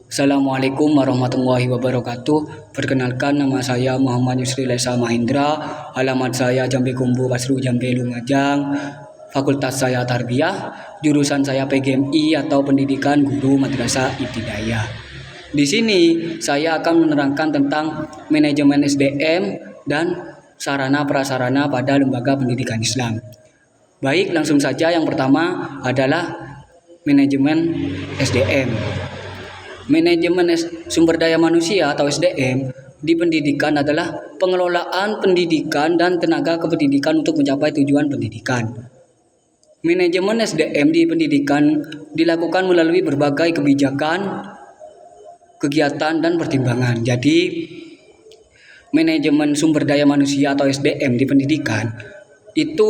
Assalamualaikum warahmatullahi wabarakatuh. Perkenalkan, nama saya Muhammad Yusri Lesa Mahindra. Alamat saya Jambi Kumbu Basru Jambi Lumajang. Fakultas saya Tarbiyah. Jurusan saya PGMI atau Pendidikan Guru Madrasah Ibtidaiyah. Di sini saya akan menerangkan tentang manajemen SDM dan sarana prasarana pada lembaga pendidikan Islam. Baik, langsung saja. Yang pertama adalah manajemen SDM. Manajemen sumber daya manusia atau SDM di pendidikan adalah pengelolaan pendidikan dan tenaga kependidikan untuk mencapai tujuan pendidikan. Manajemen SDM di pendidikan dilakukan melalui berbagai kebijakan, kegiatan, dan pertimbangan. Jadi, manajemen sumber daya manusia atau SDM di pendidikan itu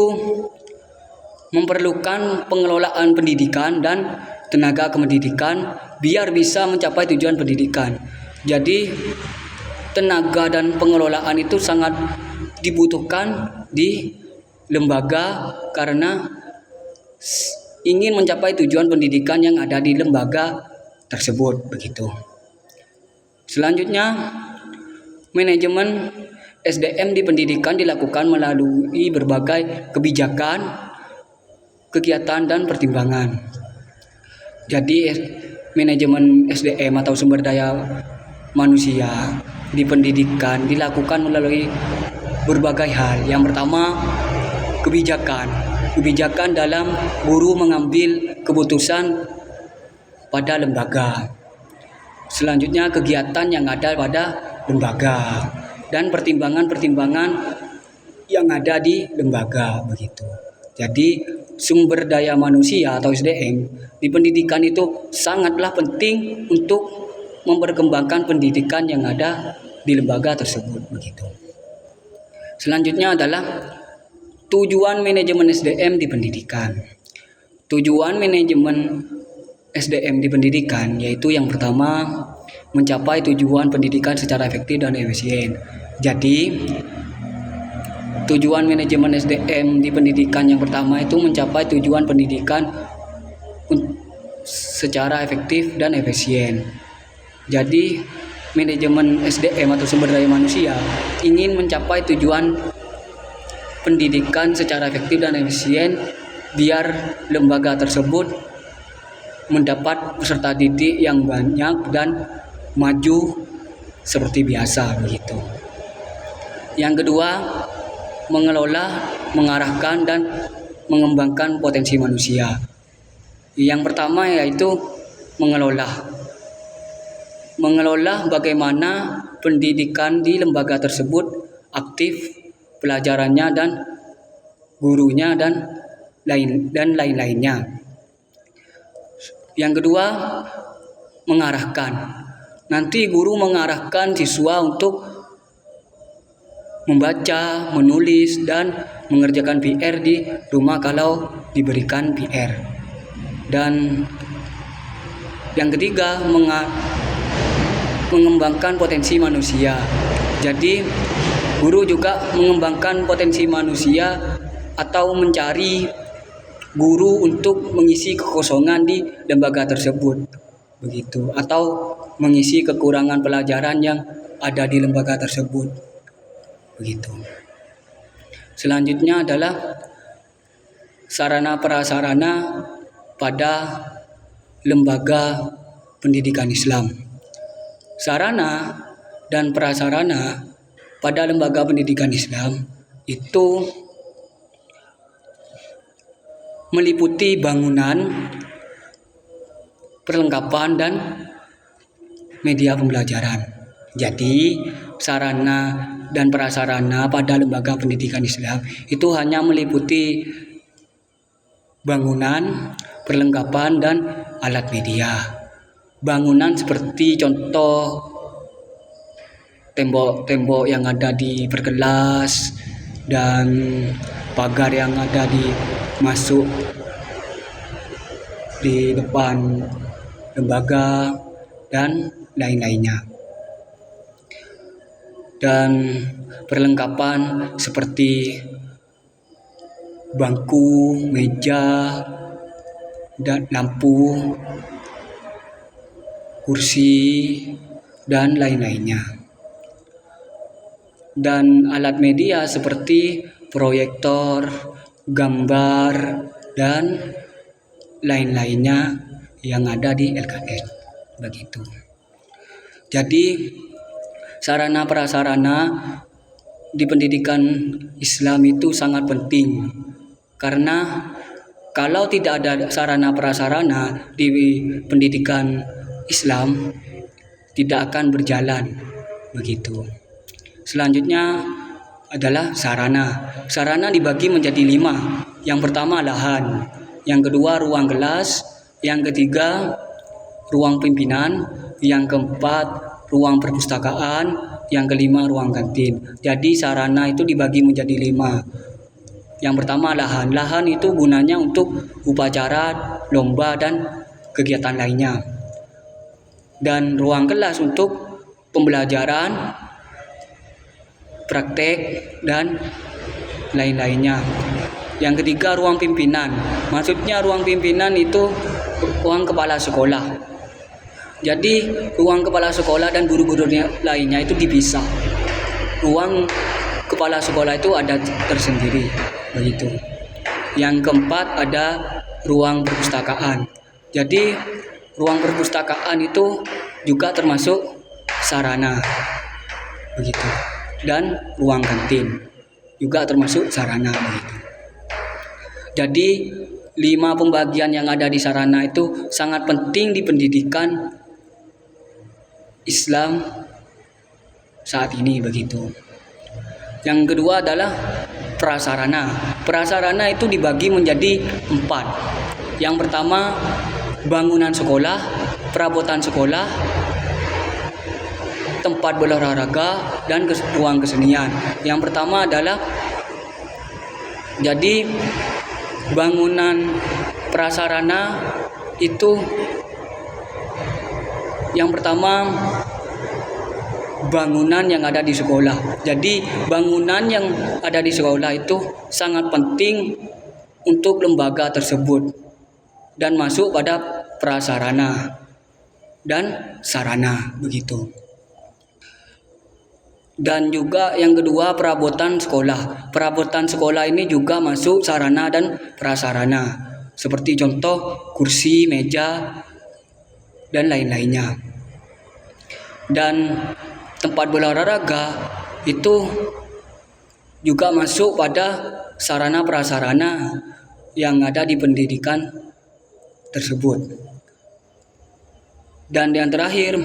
memerlukan pengelolaan pendidikan dan tenaga kependidikan biar bisa mencapai tujuan pendidikan. Jadi tenaga dan pengelolaan itu sangat dibutuhkan di lembaga karena ingin mencapai tujuan pendidikan yang ada di lembaga tersebut, begitu. Selanjutnya, manajemen SDM di pendidikan dilakukan melalui berbagai kebijakan, kegiatan, dan pertimbangan. Jadi manajemen SDM atau sumber daya manusia di pendidikan dilakukan melalui berbagai hal. Yang pertama, kebijakan. Kebijakan dalam guru mengambil keputusan pada lembaga. Selanjutnya, kegiatan yang ada pada lembaga dan pertimbangan-pertimbangan yang ada di lembaga, begitu. Jadi sumber daya manusia atau SDM di pendidikan itu sangatlah penting untuk memperkembangkan pendidikan yang ada di lembaga tersebut, begitu. Selanjutnya adalah tujuan manajemen SDM di pendidikan. Tujuan manajemen SDM di pendidikan yaitu yang pertama, mencapai tujuan pendidikan secara efektif dan efisien. Jadi tujuan manajemen SDM di pendidikan yang pertama itu mencapai tujuan pendidikan secara efektif dan efisien. Jadi manajemen SDM atau sumber daya manusia ingin mencapai tujuan pendidikan secara efektif dan efisien biar lembaga tersebut mendapat peserta didik yang banyak dan maju seperti biasa, begitu. Yang kedua, mengelola, mengarahkan, dan mengembangkan potensi manusia. Yang pertama yaitu mengelola. Mengelola bagaimana pendidikan di lembaga tersebut aktif, pelajarannya dan gurunya dan lain-lainnya. Yang kedua, mengarahkan. Nanti guru mengarahkan siswa untuk membaca, menulis, dan mengerjakan PR di rumah kalau diberikan PR. Dan yang ketiga, mengembangkan potensi manusia. Jadi guru juga mengembangkan potensi manusia atau mencari guru untuk mengisi kekosongan di lembaga tersebut, begitu, atau mengisi kekurangan pelajaran yang ada di lembaga tersebut, begitu. Selanjutnya adalah sarana prasarana pada lembaga pendidikan Islam. Sarana dan prasarana pada lembaga pendidikan Islam itu meliputi bangunan, perlengkapan, dan media pembelajaran. Jadi sarana dan prasarana pada lembaga pendidikan Islam itu hanya meliputi bangunan, perlengkapan, dan alat media. Bangunan seperti contoh tembok-tembok yang ada di perkelas dan pagar yang ada di masuk di depan lembaga dan lain-lainnya. Dan perlengkapan seperti bangku, meja, dan lampu kursi, dan lain-lainnya. Dan alat media seperti proyektor, gambar, dan lain-lainnya yang ada di LKS. Begitu. Jadi sarana prasarana di pendidikan Islam itu sangat penting, karena kalau tidak ada sarana prasarana di pendidikan Islam tidak akan berjalan. Begitu. Selanjutnya adalah sarana. Sarana dibagi menjadi 5. Yang pertama lahan, yang kedua ruang kelas, yang ketiga ruang pimpinan, yang keempat ruang perpustakaan, yang kelima ruang kantin. Jadi sarana itu dibagi menjadi 5. Yang pertama lahan. Lahan itu gunanya untuk upacara, lomba, dan kegiatan lainnya. Dan ruang kelas untuk pembelajaran, praktek, dan lain-lainnya. Yang ketiga ruang pimpinan. Maksudnya ruang pimpinan itu ruang kepala sekolah. Jadi ruang kepala sekolah dan guru-guru lainnya itu dipisah. Ruang kepala sekolah itu ada tersendiri. Begitu. Yang keempat ada ruang perpustakaan. Jadi ruang perpustakaan itu juga termasuk sarana. Begitu. Dan ruang kantin juga termasuk sarana. Begitu. Jadi 5 pembagian yang ada di sarana itu sangat penting di pendidikan Islam saat ini. Begitu. Yang kedua adalah prasarana. Prasarana itu dibagi menjadi 4. Yang pertama bangunan sekolah, perabotan sekolah, tempat berolahraga, dan ruang kesenian. Yang pertama adalah jadi bangunan prasarana itu yang pertama bangunan yang ada di sekolah. Jadi bangunan yang ada di sekolah itu sangat penting untuk lembaga tersebut dan masuk pada prasarana dan sarana. Begitu. Dan juga yang kedua perabotan sekolah. Perabotan sekolah ini juga masuk sarana dan prasarana. Seperti contoh kursi, meja, dan lain-lainnya. Dan tempat berolahraga itu juga masuk pada sarana prasarana yang ada di pendidikan tersebut. Dan yang terakhir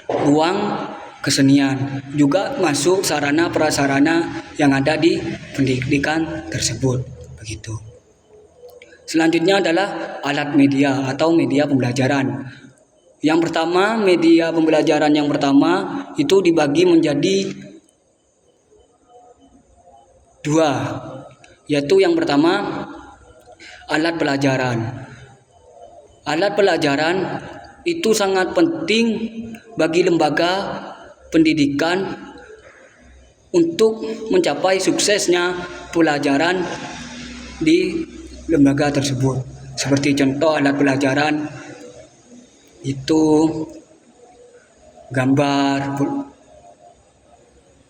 ruang kesenian juga masuk sarana prasarana yang ada di pendidikan tersebut. Begitu. Selanjutnya adalah alat media atau media pembelajaran. Yang pertama, media pembelajaran yang pertama itu dibagi menjadi 2, yaitu yang pertama alat pelajaran. Alat pelajaran itu sangat penting bagi lembaga pendidikan untuk mencapai suksesnya pelajaran di lembaga tersebut. Seperti contoh alat pelajaran itu gambar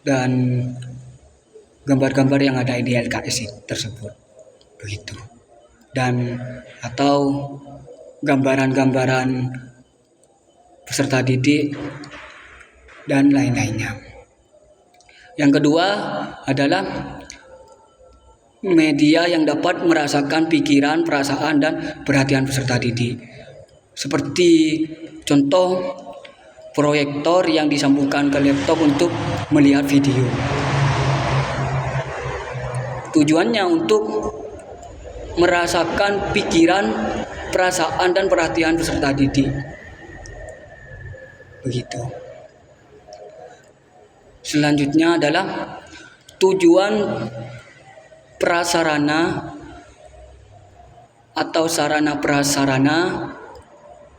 dan gambar-gambar yang ada di LKS tersebut. Begitu. Dan atau gambaran-gambaran peserta didik dan lain-lainnya. Yang kedua adalah media yang dapat merasakan pikiran, perasaan, dan perhatian peserta didik. Seperti contoh proyektor yang disambungkan ke laptop untuk melihat video. Tujuannya untuk merasakan pikiran, perasaan, dan perhatian peserta didik. Begitu. Selanjutnya adalah tujuan prasarana atau sarana prasarana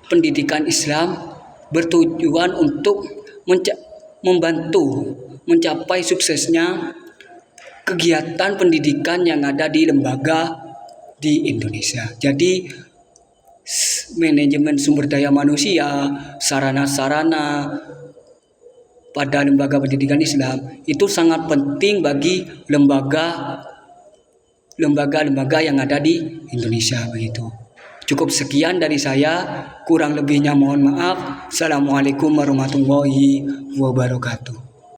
pendidikan Islam bertujuan untuk membantu mencapai suksesnya kegiatan pendidikan yang ada di lembaga di Indonesia. Jadi manajemen sumber daya manusia, sarana-sarana pada lembaga pendidikan Islam itu sangat penting bagi lembaga-lembaga yang ada di Indonesia begitu. Cukup sekian dari saya, kurang lebihnya mohon maaf. Assalamualaikum warahmatullahi wabarakatuh.